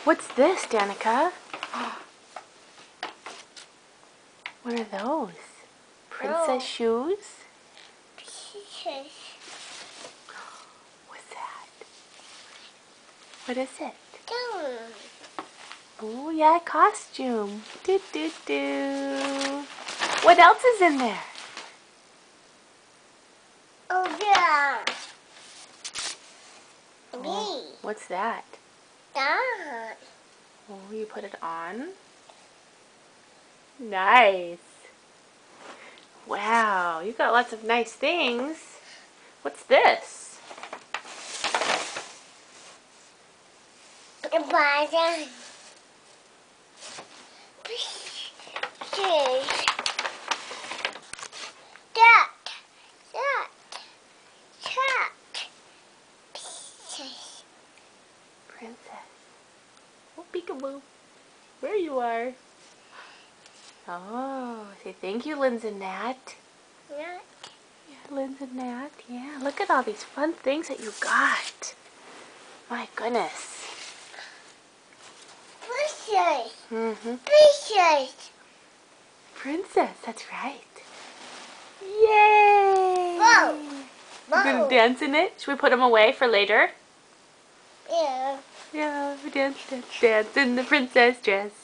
What's this, Danica? What are those? Princess shoes? What's that? What is it? Oh yeah, costume. Do do do. What else is in there? Oh yeah. Oh, what's that? That. Oh, you put it on? Nice. Wow, you got lots of nice things. What's this? Shoes. That. Princess. Oh, peekaboo. There you are. Oh, say thank you, Linz and Nat. Yeah. Yeah, Linz and Nat. Yeah, look at all these fun things that you got. My goodness. Princess. Mm-hmm. Princess. Princess, that's right. Yay! Whoa. You gonna dance in it? Should we put them away for later? Yeah. Yeah, dance, dance, dance in the princess dress.